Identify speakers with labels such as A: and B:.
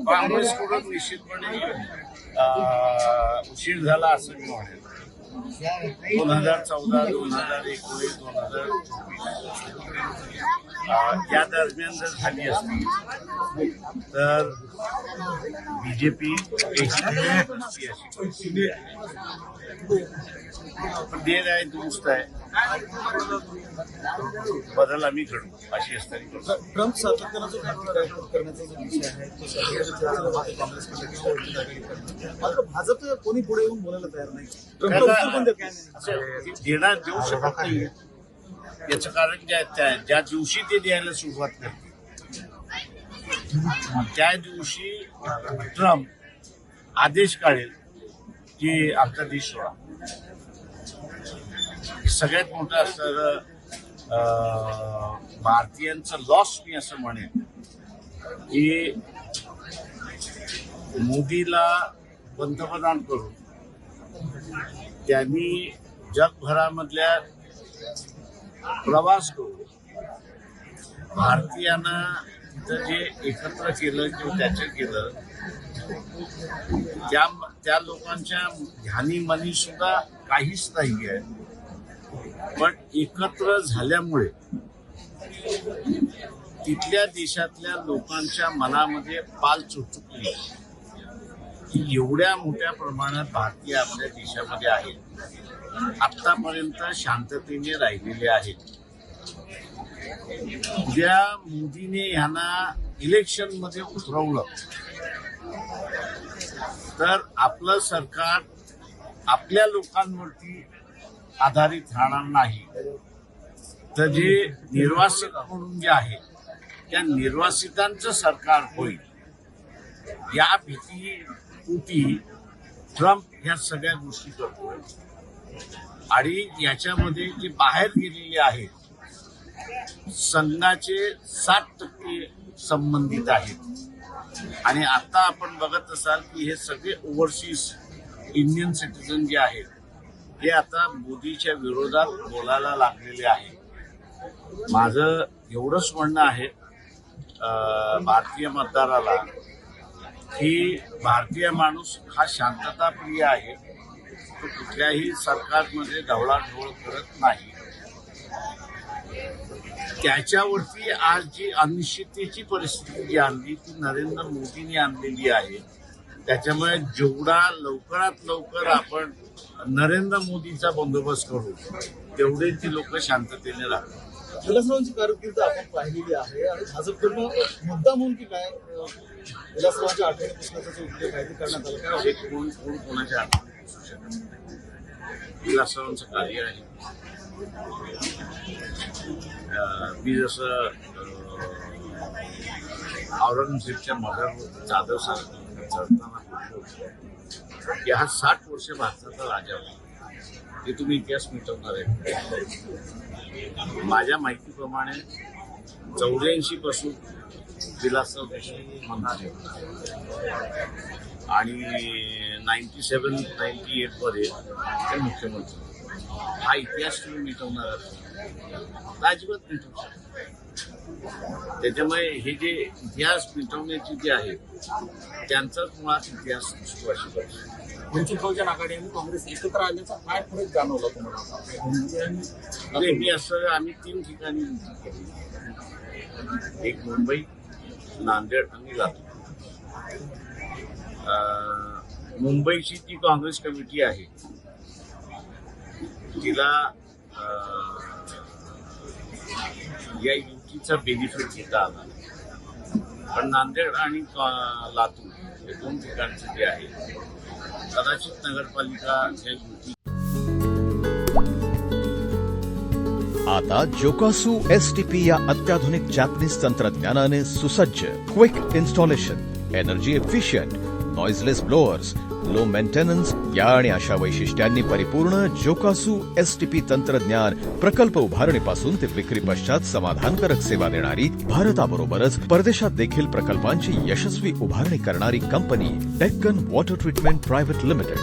A: काँग्रेसकडून निश्चितपणे उशीर झाला असं मी म्हणेन. 2014, 2019, 2024 या दरम्यान जर झाली असती तर बीजेपी देर आहे, दुरुस्त आहे, बदल आम्ही घडू अशी असताना
B: ट्रम्प सातत्यानं जो करण्याचा जो विषय आहे तो काँग्रेसकडे मात्र भाजप कोणी पुढे येऊन बोलायला तयार नाही.
A: देणार देऊ शकत नाही. याचं कारण ज्या दिवशी ते द्यायला सुरुवात करते त्या दिवशी ट्रम्प आदेश काढेल की आमचा देश सोडा. सगळ्यात मोठं असणारं भारतीयांचं लॉस मी असं म्हणेन की मोदीला पंतप्रधान करून त्यांनी जगभरामधल्या प्रवास करून भारतीयांना तिथं जे एकत्र केलं किंवा त्याचं केलं त्या लोकांच्या ध्यानी मनी सुद्धा काहीच नाही आहे. पण एकत्र झाल्यामुळे तिथल्या देशातल्या लोकांच्या मनामध्ये पाल चुचुकली की एवढ्या मोठ्या प्रमाणात भारतीय आपल्या देशामध्ये आहेत, आतापर्यंत शांततेने राहिलेले आहेत. उद्या मोदीने ह्यांना इलेक्शन मध्ये उतरवलं तर आपलं सरकार आपल्या लोकांवरती आधारित राहणार नाही, तर जे निर्वासित म्हणून जे आहे त्या निर्वासितांचं सरकार होईल. या भीतीपोटी ट्रम्प ह्या सगळ्या गोष्टी करतोय आणि याच्यामध्ये जे बाहेर गेलेले आहेत संघाचे 60% संबंधित आहेत. आणि आता आपण बघत असाल की हे सगळे ओव्हरसीज इंडियन सिटीजन जे आहेत हे आता मोदीच्या विरोधात बोलायला लागलेले आहेत. माझं एवढंच म्हणणं आहे भारतीय मतदाराला की भारतीय माणूस हा शांतताप्रिय आहे. तो कुठल्याही सरकारमध्ये ढवळाढवळ करत नाही. त्याच्यावरती आज जी अनिश्चिततेची परिस्थिती जी आणली ती नरेंद्र मोदींनी आणलेली आहे. त्याच्यामुळे जेवढा लवकरात लवकर आपण नरेंद्र मोदींचा बंदोबस्त करू तेवढे ती लोक शांततेने राहतात.
B: विलासरावांची कारकीर्द आपण पाहिलेली आहे आणि भाजपकडून मुद्दा म्हणून की काय विलासरावांच्या आठवणी पुस्तकाचा जो उल्लेख आहे करण्यात आला काय
A: कोण कोणाच्या आठवणी पुसू शकत नाही. विलासरावांचं कार्य आहे. मी जसं औरंगजेबच्या मगरवर चादर चढताना बोलतो की हा 60 वर्ष भारताचा राजा होता. ते तुम्ही इतिहास मिटवणार आहे. माझ्या माहितीप्रमाणे 84 पासून विलासराव देशमुख मंत्री आणि 97-98 मध्ये ते मुख्यमंत्री. हा इतिहास तुम्ही मिटवणार आहात अजिबात मिटवू शकत. त्याच्यामुळे हे जे इतिहास मिटवण्याची जे आहे त्यांचाच मुळात इतिहास दिसतो अशी पाहिजे.
B: वंचित बहुजन आघाडी आणि काँग्रेस एकत्र आल्याचा काय फरक जाणवला तुम्हाला?
A: मी असं आम्ही 3 ठिकाणी केली. एक मुंबई, नांदेड आणि लातूर. मुंबईची जी काँग्रेस कमिटी आहे तिला या युतीचा बेनिफिट घेता आला. पण नांदेड आणि लातूर हे 2 ठिकाणचे जे आहे कदाचित नगरपालिका या युती.
C: आता जोकासू एसटीपी या अत्याधुनिक जॅपनीज तंत्रज्ञानाने सुसज्ज, quick installation, energy efficient, noiseless blowers, low maintenance या आणि अशा वैशिष्ट्यांनी परिपूर्ण जोकासू एसटीपी तंत्रज्ञान प्रकल्प उभारणीपासून ते विक्री पश्चात समाधानकारक सेवा देणारी, भारताबरोबरच परदेशात देखील प्रकल्पांची यशस्वी उभारणी करणारी company Deccan water treatment private limited.